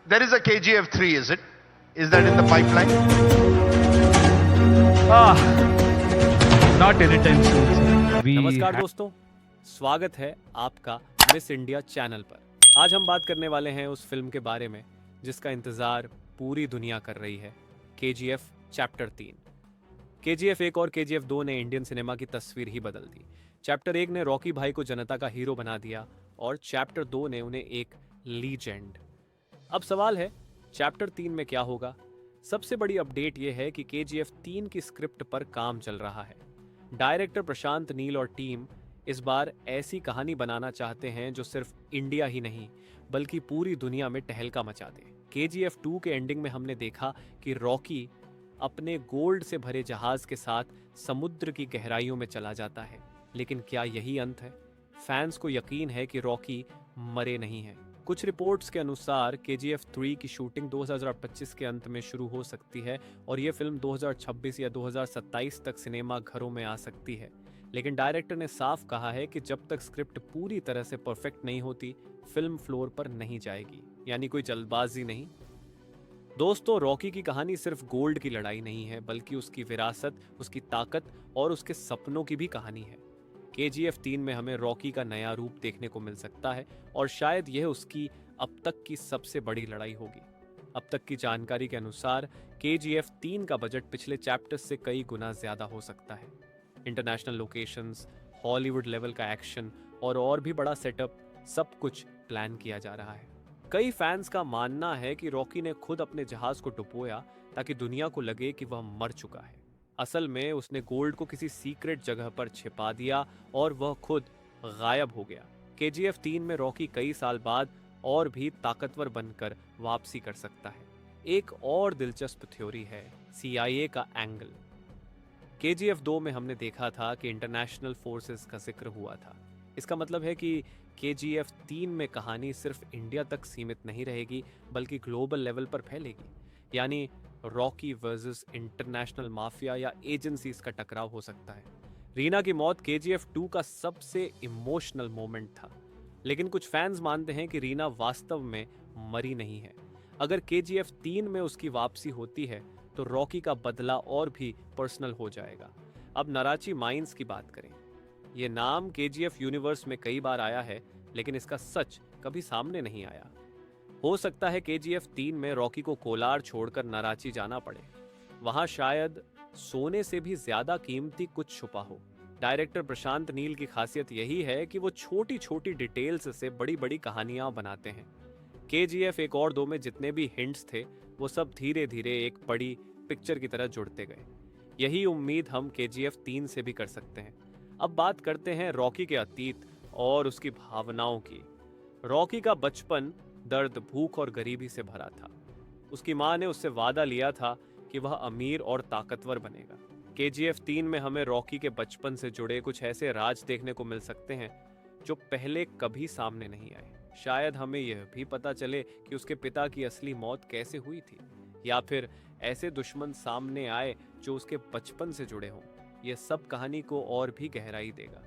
There is a KGF 3, is it? Is that in the pipeline? Ah, not anytime soon, sir. नमस्कार दोस्तों, स्वागत है आपका miss India channel पर। आज हम बात करने वाले हैं उस फिल्म के बारे में जिसका इंतज़ार पूरी दुनिया कर रही है, KGF चैप्टर 3। KGF 1 और KGF 2 ने इंडियन सिनेमा की तस्वीर ही बदल दी। चैप्टर 1 ने रॉकी भाई को जनता का हीरो बना दिया और चैप्टर 2 ने उन्हें एक लीजेंड। अब सवाल है, चैप्टर 3 में क्या होगा? सबसे बड़ी अपडेट यह है कि KGF 3 की स्क्रिप्ट पर काम चल रहा है। डायरेक्टर प्रशांत नील और टीम इस बार ऐसी कहानी बनाना चाहते हैं जो सिर्फ इंडिया ही नहीं बल्कि पूरी दुनिया में टहलका मचा दे। KGF 2 के एंडिंग में हमने देखा कि रॉकी अपने गोल्ड से भरे जहाज के साथ समुद्र की गहराइयों में चला जाता है, लेकिन क्या यही अंत है? फैंस को यकीन है कि रॉकी मरे नहीं हैं। कुछ रिपोर्ट्स के अनुसार KGF 3 की शूटिंग 2025 के अंत में शुरू हो सकती है और ये फिल्म 2026 या 2027 तक सिनेमा घरों में आ सकती है। लेकिन डायरेक्टर ने साफ कहा है कि जब तक स्क्रिप्ट पूरी तरह से परफेक्ट नहीं होती, फिल्म फ्लोर पर नहीं जाएगी, यानी कोई जल्दबाजी नहीं। दोस्तों, रॉकी की कहानी सिर्फ गोल्ड की लड़ाई नहीं है, बल्कि उसकी विरासत, उसकी ताकत और उसके सपनों की भी कहानी है। KGF 3 में हमें रॉकी का नया रूप देखने को मिल सकता है और शायद यह उसकी अब तक की सबसे बड़ी लड़ाई होगी। अब तक की जानकारी के अनुसार KGF 3 का बजट पिछले चैप्टर्स से कई गुना ज्यादा हो सकता है। इंटरनेशनल लोकेशंस, हॉलीवुड लेवल का एक्शन और भी बड़ा सेटअप, सब कुछ प्लान किया जा रहा है। कई फैंस का मानना है कि रॉकी ने खुद अपने जहाज को डुबोया ताकि दुनिया को लगे कि वह मर चुका है। असल में उसने गोल्ड को किसी सीक्रेट जगह पर छिपा दिया और वह खुद गायब हो गया। KGF 3 में रॉकी कई साल बाद और भी ताकतवर बनकर वापसी कर सकता है। एक और दिलचस्प थ्योरी है CIA का एंगल। KGF 2 में हमने देखा था कि इंटरनेशनल फोर्सेस का जिक्र हुआ था। इसका मतलब है कि KGF 3 में कहानी सिर्फ इंडिया तक सीमित नहीं रहेगी बल्कि ग्लोबल लेवल पर फैलेगी, यानी रॉकी वर्सेस इंटरनेशनल माफिया या एजेंसीज का टकराव हो सकता है। रीना की मौत KGF 2 का सबसे इमोशनल मोमेंट था, लेकिन कुछ फैंस मानते हैं कि रीना वास्तव में मरी नहीं है। अगर KGF 3 में उसकी वापसी होती है तो रॉकी का बदला और भी पर्सनल हो जाएगा। अब नराची माइंस की बात करें। यह नाम KGF यूनिवर्स में कई बार आया है, लेकिन इसका सच कभी सामने नहीं आया। हो सकता है KGF 3 में रॉकी को कोलार छोड़कर नराची जाना पड़े। वहां शायद सोने से भी ज्यादा कीमती कुछ छुपा हो। डायरेक्टर प्रशांत नील की खासियत यही है कि वो छोटी छोटी डिटेल्स से बड़ी बड़ी कहानियां बनाते हैं। KGF 1 और 2 में जितने भी हिंट्स थे वो सब धीरे धीरे एक बड़ी पिक्चर की तरह जुड़ते गए। यही उम्मीद हम KGF 3 से भी कर सकते हैं। अब बात करते हैं रॉकी के अतीत और उसकी भावनाओं की। रॉकी का बचपन दर्द, भूख और गरीबी से भरा था। उसकी मां ने उससे वादा लिया था कि वह अमीर और ताकतवर बनेगा। KGF 3 में हमें रॉकी के बचपन से जुड़े कुछ ऐसे राज देखने को मिल सकते हैं जो पहले कभी सामने नहीं आए। शायद हमें यह भी पता चले कि उसके पिता की असली मौत कैसे हुई थी, या फिर ऐसे दुश्मन सामने आए जो उसके बचपन से जुड़े हों। यह सब कहानी को और भी गहराई देगा।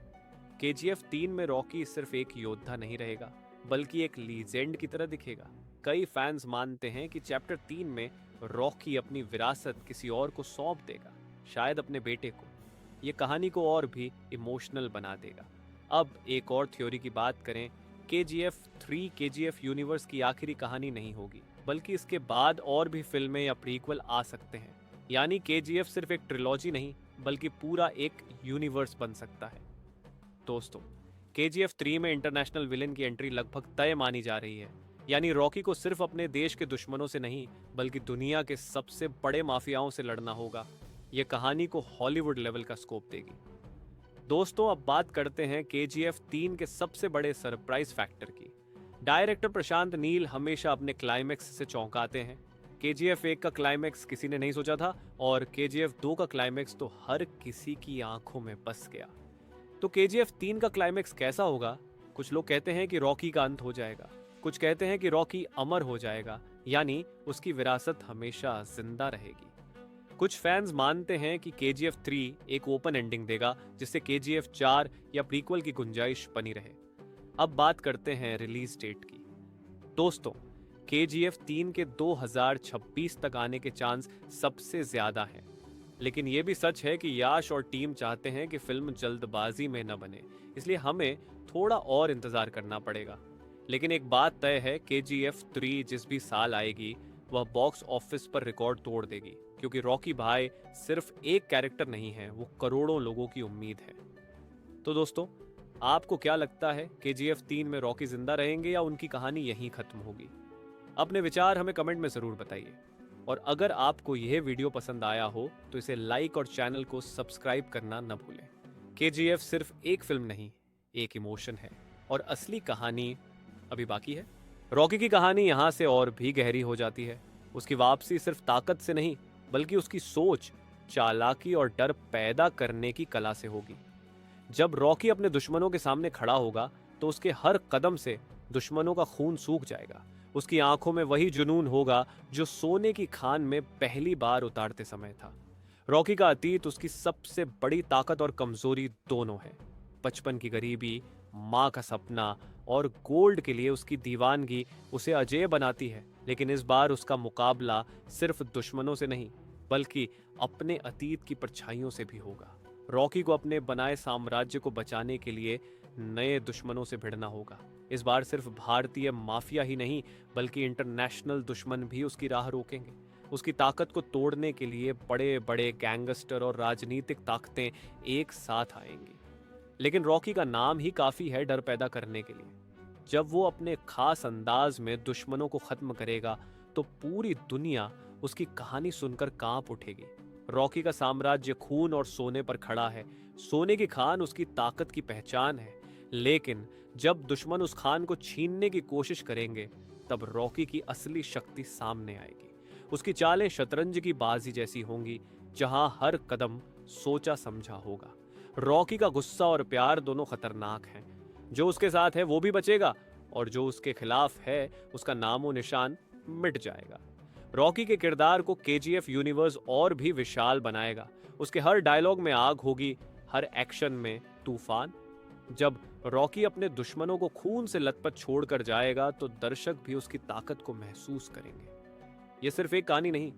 KGF 3 में रॉकी सिर्फ एक योद्धा नहीं रहेगा बल्कि एक लीजेंड की तरह दिखेगा। कई फैंस मानते हैं कि चैप्टर 3 में रॉकी अपनी विरासत किसी और को सौंप देगा, शायद अपने बेटे को। यह कहानी को और भी इमोशनल बना देगा। अब एक और थ्योरी की बात करें, KGF 3 KGF यूनिवर्स की आखिरी कहानी नहीं होगी, बल्कि इसके बाद और भी फिल्में या प्रीक्वल आ सकते हैं। यानी KGF सिर्फ एक ट्रिलॉजी नहीं बल्कि पूरा एक यूनिवर्स बन सकता है। दोस्तों, KGF 3 में इंटरनेशनल विलेन की एंट्री लगभग तय मानी जा रही है। यानी रॉकी को सिर्फ अपने देश के दुश्मनों से नहीं बल्कि दुनिया के सबसे बड़े माफियाओं से लड़ना होगा। यह कहानी को हॉलीवुड लेवल का स्कोप देगी। दोस्तों, अब बात करते हैं KGF 3 के सबसे बड़े सरप्राइज फैक्टर की। डायरेक्टर प्रशांत नील हमेशा अपने क्लाइमेक्स से चौंकाते हैं। KGF 1 का क्लाइमेक्स किसी ने नहीं सोचा था और KGF 2 का क्लाइमेक्स तो हर किसी की आंखों में बस गया। तो KGF 3 का क्लाइमेक्स कैसा होगा? कुछ लोग कहते हैं कि रॉकी का अंत हो जाएगा, कुछ कहते हैं कि रॉकी अमर हो जाएगा, यानी उसकी विरासत हमेशा जिंदा रहेगी। कुछ फैंस मानते हैं कि KGF 3 एक ओपन एंडिंग देगा जिससे KGF 4 या प्रीक्वल की गुंजाइश बनी रहे। अब बात करते हैं रिलीज डेट की। दोस्तों, KGF 3 के 2026 तक आने के चांस सबसे ज्यादा हैं। लेकिन यह भी सच है कि याश और टीम चाहते हैं कि फिल्म जल्दबाजी में न बने, इसलिए हमें थोड़ा और इंतजार करना पड़ेगा। लेकिन एक बात तय है, KGF 3 जिस भी साल आएगी वह बॉक्स ऑफिस पर रिकॉर्ड तोड़ देगी, क्योंकि रॉकी भाई सिर्फ एक कैरेक्टर नहीं है, वो करोड़ों लोगों की उम्मीद है। तो दोस्तों, आपको क्या लगता है, KGF 3 में रॉकी जिंदा रहेंगे या उनकी कहानी यहीं खत्म होगी? अपने विचार हमें कमेंट में जरूर बताइए। और अगर आपको यह वीडियो पसंद आया हो तो इसे लाइक और चैनल को सब्सक्राइब करना न भूलें। KGF सिर्फ एक फिल्म नहीं, एक इमोशन है, और असली कहानी अभी बाकी है। रॉकी की कहानी यहाँ से और भी गहरी हो जाती है। उसकी वापसी सिर्फ ताकत से नहीं, बल्कि उसकी सोच, चालाकी और डर पैदा करने की कला से होगी। जब रॉकी अपने दुश्मनों के सामने खड़ा होगा तो उसके हर कदम से दुश्मनों का खून सूख जाएगा। उसकी आंखों में वही जुनून होगा जो सोने की खान में पहली बार उतारते समय था। रॉकी का अतीत उसकी सबसे बड़ी ताकत और कमजोरी दोनों है। बचपन की गरीबी, माँ का सपना और गोल्ड के लिए उसकी दीवानगी उसे अजेय बनाती है। लेकिन इस बार उसका मुकाबला सिर्फ दुश्मनों से नहीं, बल्कि अपने अतीत की परछाइयों से भी होगा। रॉकी को अपने बनाए साम्राज्य को बचाने के लिए नए दुश्मनों से भिड़ना होगा। इस बार सिर्फ भारतीय माफिया ही नहीं, बल्कि इंटरनेशनल दुश्मन भी उसकी राह रोकेंगे। उसकी ताकत को तोड़ने के लिए बड़े बड़े गैंगस्टर और राजनीतिक ताकतें एक साथ आएंगी। लेकिन रॉकी का नाम ही काफी है डर पैदा करने के लिए। जब वो अपने खास अंदाज में दुश्मनों को खत्म करेगा तो पूरी दुनिया उसकी कहानी सुनकर कांप उठेगी। रॉकी का साम्राज्य खून और सोने पर खड़ा है। सोने की खान उसकी ताकत की पहचान है। लेकिन जब दुश्मन उस खान को छीनने की कोशिश करेंगे, तब रॉकी की असली शक्ति सामने आएगी। उसकी चालें शतरंज की बाजी जैसी होंगी, जहां हर कदम सोचा समझा होगा। रॉकी का गुस्सा और प्यार दोनों खतरनाक हैं। जो उसके साथ है वो भी बचेगा, और जो उसके खिलाफ है उसका नामो निशान मिट जाएगा। रॉकी के किरदार को KGF यूनिवर्स और भी विशाल बनाएगा। उसके हर डायलॉग में आग होगी, हर एक्शन में तूफान। जब रॉकी अपने दुश्मनों को खून से लथपथ छोड़कर जाएगा तो दर्शक भी उसकी ताकत को महसूस करेंगे। यह सिर्फ एक कहानी नहीं,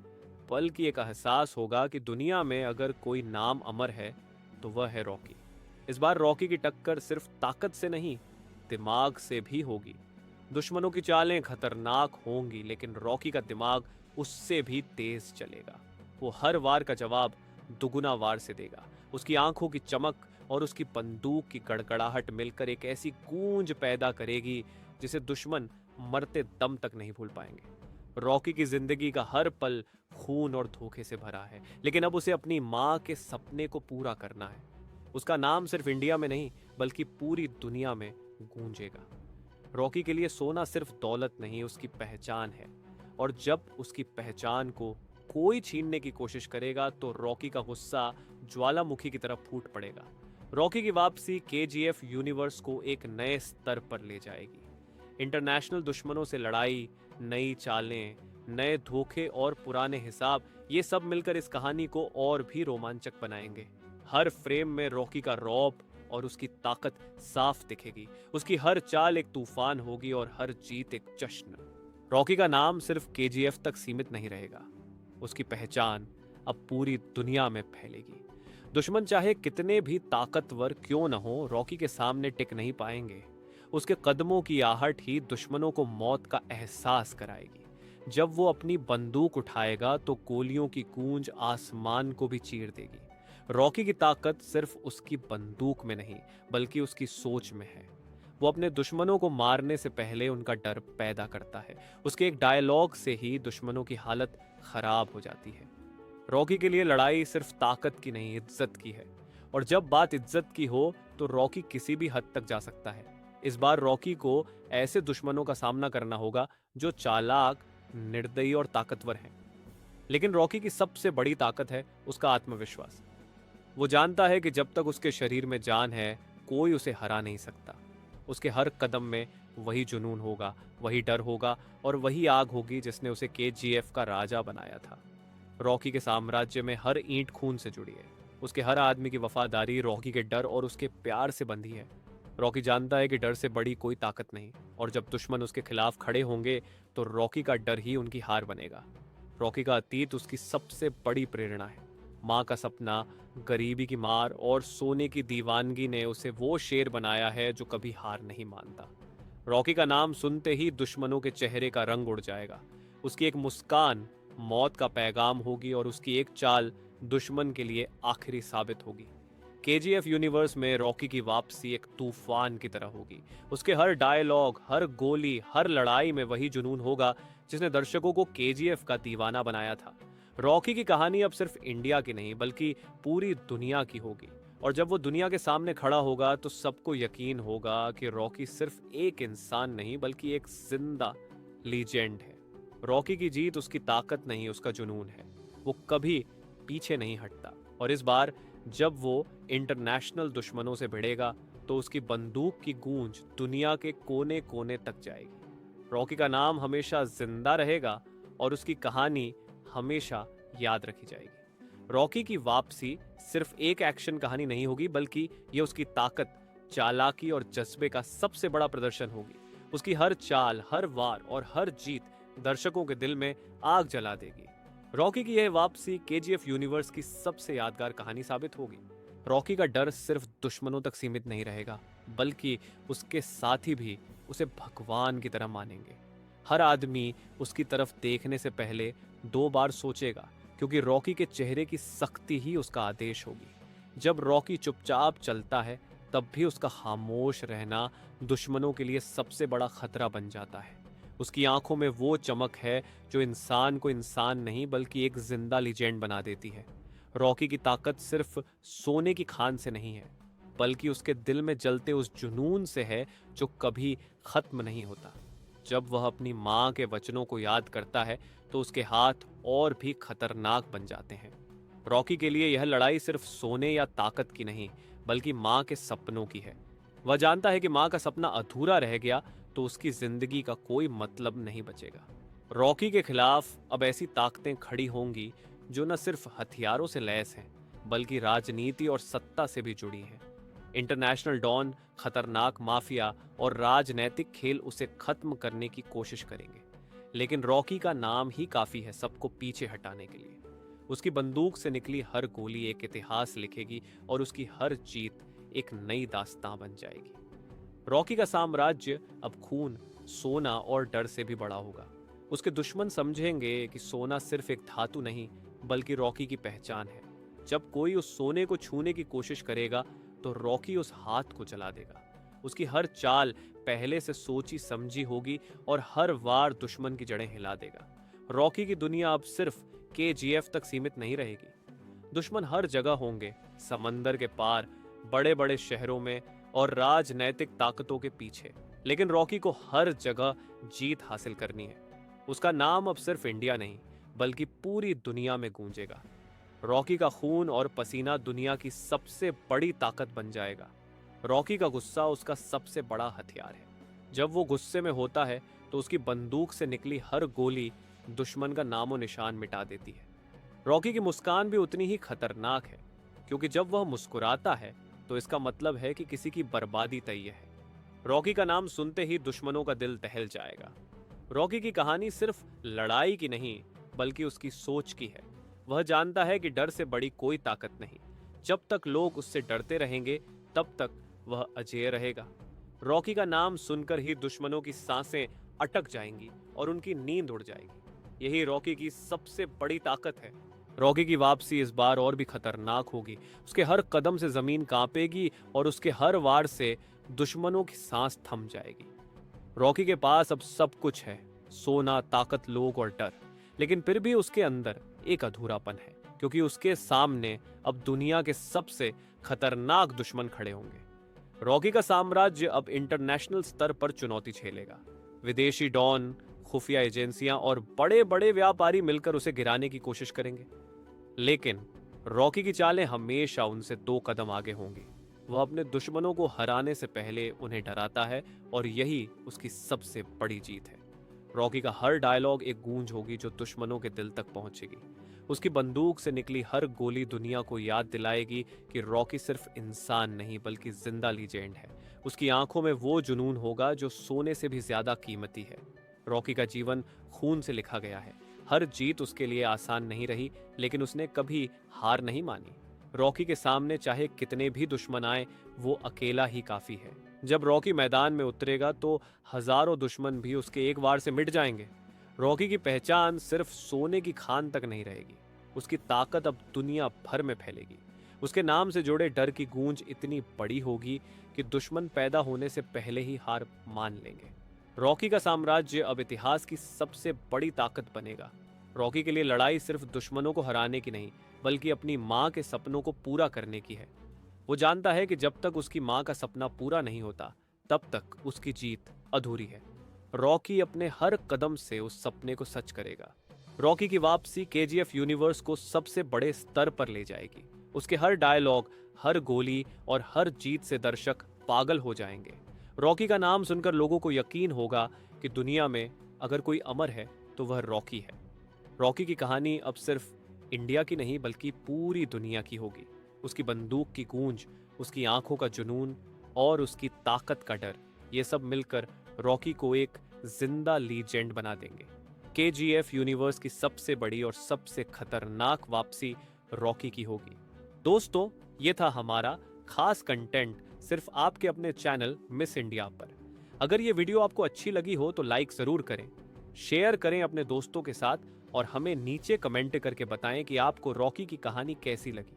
बल्कि एक एहसास होगा कि दुनिया में अगर कोई नाम अमर है तो वह है रॉकी। इस बार रॉकी की टक्कर सिर्फ ताकत से नहीं, दिमाग से भी होगी। दुश्मनों की चालें खतरनाक होंगी, लेकिन रॉकी का दिमाग उससे भी तेज चलेगा। वो हर वार का जवाब दुगुना वार से देगा। उसकी आंखों की चमक और उसकी बंदूक की गड़गड़ाहट मिलकर एक ऐसी गूंज पैदा करेगी जिसे दुश्मन मरते दम तक नहीं भूल पाएंगे। रॉकी की जिंदगी का हर पल खून और धोखे से भरा है, लेकिन अब उसे अपनी माँ के सपने को पूरा करना है। उसका नाम सिर्फ इंडिया में नहीं, बल्कि पूरी दुनिया में गूंजेगा। रॉकी के लिए सोना सिर्फ दौलत नहीं, उसकी पहचान है। और जब उसकी पहचान को कोई छीनने की कोशिश करेगा तो रॉकी का गुस्सा ज्वालामुखी की तरफ फूट पड़ेगा। रॉकी की वापसी KGF यूनिवर्स को एक नए स्तर पर ले जाएगी। इंटरनेशनल दुश्मनों से लड़ाई, नई चालें, नए धोखे और पुराने हिसाब, ये सब मिलकर इस कहानी को और भी रोमांचक बनाएंगे। हर फ्रेम में रॉकी का रौब और उसकी ताकत साफ दिखेगी। उसकी हर चाल एक तूफान होगी और हर जीत एक जश्न। रॉकी का नाम सिर्फ KGF तक सीमित नहीं रहेगा, उसकी पहचान अब पूरी दुनिया में फैलेगी। दुश्मन चाहे कितने भी ताकतवर क्यों न हो, रॉकी के सामने टिक नहीं पाएंगे। उसके कदमों की आहट ही दुश्मनों को मौत का एहसास कराएगी। जब वो अपनी बंदूक उठाएगा तो गोलियों की गूंज आसमान को भी चीर देगी। रॉकी की ताकत सिर्फ उसकी बंदूक में नहीं, बल्कि उसकी सोच में है। वो अपने दुश्मनों को मारने से पहले उनका डर पैदा करता है। उसके एक डायलॉग से ही दुश्मनों की हालत खराब हो जाती है। रॉकी के लिए लड़ाई सिर्फ ताकत की नहीं, इज्जत की है। और जब बात इज्जत की हो तो रॉकी किसी भी हद तक जा सकता है। इस बार रॉकी को ऐसे दुश्मनों का सामना करना होगा जो चालाक, निर्दयी और ताकतवर हैं। लेकिन रॉकी की सबसे बड़ी ताकत है उसका आत्मविश्वास। वो जानता है कि जब तक उसके शरीर में जान है, कोई उसे हरा नहीं सकता। उसके हर कदम में वही जुनून होगा, वही डर होगा और वही आग होगी जिसने उसे KGF का राजा बनाया था। रॉकी के साम्राज्य में हर ईंट खून से जुड़ी है। उसके हर आदमी की वफादारी रॉकी के डर और उसके प्यार से बंधी है। रॉकी जानता है कि डर से बड़ी कोई ताकत नहीं, और जब दुश्मन उसके खिलाफ खड़े होंगे तो रॉकी का डर ही उनकी हार बनेगा। रॉकी का अतीत उसकी सबसे बड़ी प्रेरणा है। माँ का सपना, गरीबी की मार और सोने की दीवानगी ने उसे वो शेर बनाया है जो कभी हार नहीं मानता। रॉकी का नाम सुनते ही दुश्मनों के चेहरे का रंग उड़ जाएगा। उसकी एक मुस्कान मौत का पैगाम होगी और उसकी एक चाल दुश्मन के लिए आखिरी साबित होगी। केजीएफ यूनिवर्स में रॉकी की वापसी एक तूफान की तरह होगी। उसके हर डायलॉग, हर गोली, हर लड़ाई में वही जुनून होगा जिसने दर्शकों को केजीएफ का दीवाना बनाया था। रॉकी की कहानी अब सिर्फ इंडिया की नहीं बल्कि पूरी दुनिया की होगी, और जब वो दुनिया के सामने खड़ा होगा तो सबको यकीन होगा कि रॉकी सिर्फ एक इंसान नहीं बल्कि एक जिंदा लीजेंड है। रॉकी की जीत उसकी ताकत नहीं, उसका जुनून है। वो कभी पीछे नहीं हटता, और इस बार जब वो इंटरनेशनल दुश्मनों से भिड़ेगा तो उसकी बंदूक की गूंज दुनिया के कोने कोने तक जाएगी। रॉकी का नाम हमेशा जिंदा रहेगा और उसकी कहानी हमेशा याद रखी जाएगी। रॉकी की वापसी सिर्फ एक एक्शन कहानी नहीं होगी बल्कि ये उसकी ताकत, चालाकी और जज्बे का सबसे बड़ा प्रदर्शन होगी। उसकी हर चाल, हर वार और हर जीत दर्शकों के दिल में आग जला देगी। रॉकी की यह वापसी केजीएफ यूनिवर्स की सबसे यादगार कहानी साबित होगी। रॉकी का डर सिर्फ दुश्मनों तक सीमित नहीं रहेगा बल्कि उसके साथी भी उसे भगवान की तरह मानेंगे। हर आदमी उसकी तरफ देखने से पहले 2 बार सोचेगा, क्योंकि रॉकी के चेहरे की सख्ती ही उसका आदेश होगी। जब रॉकी चुपचाप चलता है तब भी उसका खामोश रहना दुश्मनों के लिए सबसे बड़ा खतरा बन जाता है। उसकी आंखों में वो चमक है जो इंसान को इंसान नहीं बल्कि एक जिंदा लीजेंड बना देती है। रॉकी की ताकत सिर्फ सोने की खान से नहीं है बल्कि उसके दिल में जलते उस जुनून से है जो कभी खत्म नहीं होता। जब वह अपनी माँ के वचनों को याद करता है तो उसके हाथ और भी खतरनाक बन जाते हैं। रॉकी के लिए यह लड़ाई सिर्फ सोने या ताकत की नहीं बल्कि माँ के सपनों की है। वह जानता है कि माँ का सपना अधूरा रह गया तो उसकी जिंदगी का कोई मतलब नहीं बचेगा। रॉकी के खिलाफ अब ऐसी ताकतें खड़ी होंगी जो न सिर्फ हथियारों से लैस हैं बल्कि राजनीति और सत्ता से भी जुड़ी हैं। इंटरनेशनल डॉन, खतरनाक माफिया और राजनैतिक खेल उसे खत्म करने की कोशिश करेंगे, लेकिन रॉकी का नाम ही काफी है सबको पीछे हटाने के लिए। उसकी बंदूक से निकली हर गोली एक इतिहास लिखेगी और उसकी हर जीत एक नई दास्तां बन जाएगी। रॉकी का साम्राज्य अब खून, सोना और डर से भी बड़ा होगा। उसके दुश्मन समझेंगे कि सोना सिर्फ एक धातु नहीं बल्कि रॉकी की पहचान है। जब कोई उस सोने को छूने की कोशिश करेगा तो रॉकी उस हाथ को जला देगा। उसकी हर चाल पहले से सोची समझी होगी और हर वार दुश्मन की जड़ें हिला देगा। रॉकी की दुनिया अब सिर्फ केजीएफ तक सीमित नहीं रहेगी। दुश्मन हर जगह होंगे, समंदर के पार, बड़े बड़े शहरों में और राजनैतिक ताकतों के पीछे, लेकिन रॉकी को हर जगह जीत हासिल करनी है। उसका नाम अब सिर्फ इंडिया नहीं बल्कि पूरी दुनिया में गूंजेगा। रॉकी का खून और पसीना दुनिया की सबसे बड़ी ताकत बन जाएगा। रॉकी का गुस्सा उसका सबसे बड़ा हथियार है। जब वो गुस्से में होता है तो उसकी बंदूक से निकली हर गोली दुश्मन का नामो निशान मिटा देती है। रॉकी की मुस्कान भी उतनी ही खतरनाक है, क्योंकि जब वह मुस्कुराता है तो इसका मतलब है कि किसी की बर्बादी तय है। रॉकी का नाम सुनते ही दुश्मनों का दिल दहल जाएगा। रॉकी की कहानी सिर्फ लड़ाई की नहीं बल्कि उसकी सोच की है। वह जानता है कि डर से बड़ी कोई ताकत नहीं। जब तक लोग उससे डरते रहेंगे तब तक वह अजेय रहेगा। रॉकी का नाम सुनकर ही दुश्मनों की सांसें अटक जाएंगी और उनकी नींद उड़ जाएगी। यही रॉकी की सबसे बड़ी ताकत है। रॉकी की वापसी इस बार और भी खतरनाक होगी। उसके हर कदम से जमीन कांपेगी और उसके हर वार से दुश्मनों की सांस थम जाएगी। रॉकी के पास अब सब कुछ है, सोना, ताकत, लोग और डर, लेकिन फिर भी उसके अंदर एक अधूरापन है, क्योंकि उसके सामने अब दुनिया के सबसे खतरनाक दुश्मन खड़े होंगे। रॉकी का साम्राज्य अब इंटरनेशनल स्तर पर चुनौती झेलेगा। विदेशी डॉन, खुफिया एजेंसियां और बड़े बड़े व्यापारी मिलकर उसे गिराने की कोशिश करेंगे, लेकिन रॉकी की चालें हमेशा उनसे 2 कदम आगे होंगी। वह अपने दुश्मनों को हराने से पहले उन्हें डराता है और यही उसकी सबसे बड़ी जीत है। रॉकी का हर डायलॉग एक गूंज होगी जो दुश्मनों के दिल तक पहुंचेगी। उसकी बंदूक से निकली हर गोली दुनिया को याद दिलाएगी कि रॉकी सिर्फ इंसान नहीं बल्कि जिंदा लीजेंड है। उसकी आंखों में वो जुनून होगा जो सोने से भी ज्यादा कीमती है। रॉकी का जीवन खून से लिखा गया है। हर जीत उसके लिए आसान नहीं रही, लेकिन उसने कभी हार नहीं मानी। रॉकी के सामने चाहे कितने भी दुश्मन आए, वो अकेला ही काफी है। जब रॉकी मैदान में उतरेगा तो हजारों दुश्मन भी उसके एक वार से मिट जाएंगे। रॉकी की पहचान सिर्फ सोने की खान तक नहीं रहेगी, उसकी ताकत अब दुनिया भर में फैलेगी। उसके नाम से जुड़े डर की गूंज इतनी बड़ी होगी कि दुश्मन पैदा होने से पहले ही हार मान लेंगे। रॉकी का साम्राज्य अब इतिहास की सबसे बड़ी ताकत बनेगा। रॉकी के लिए लड़ाई सिर्फ दुश्मनों को हराने की नहीं, बल्कि अपनी माँ के सपनों को पूरा करने की है। वो जानता है कि जब तक उसकी माँ का सपना पूरा नहीं होता, तब तक उसकी जीत अधूरी है। रॉकी अपने हर कदम से उस सपने को सच करेगा। रॉकी की वापसी केजीएफ यूनिवर्स को सबसे बड़े स्तर पर ले जाएगी। उसके हर डायलॉग, हर गोली और हर जीत से दर्शक पागल हो जाएंगे। रॉकी का नाम सुनकर लोगों को यकीन होगा कि दुनिया में अगर कोई अमर है तो वह रॉकी है। रॉकी की कहानी अब सिर्फ इंडिया की नहीं, बल्कि पूरी दुनिया की होगी। उसकी बंदूक की गूंज, उसकी आंखों का जुनून और उसकी ताकत का डर, ये सब मिलकर रॉकी को एक जिंदा लीजेंड बना देंगे। केजीएफ यूनिवर्स की सबसे बड़ी और सबसे खतरनाक वापसी रॉकी की होगी। दोस्तों, ये था हमारा खास कंटेंट सिर्फ आपके अपने चैनल मिस इंडिया पर। अगर ये वीडियो आपको अच्छी लगी हो तो लाइक जरूर करें, शेयर करें अपने दोस्तों के साथ और हमें नीचे कमेंट करके बताएं कि आपको रॉकी की कहानी कैसी लगी।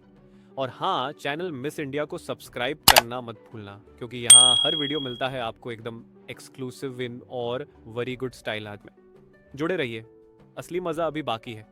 और हाँ, चैनल मिस इंडिया को सब्सक्राइब करना मत भूलना, क्योंकि यहाँ हर वीडियो मिलता है आपको एकदम एक्सक्लूसिव इन और वेरी गुड स्टाइल में। जुड़े रहिए, असली मजा अभी बाकी है।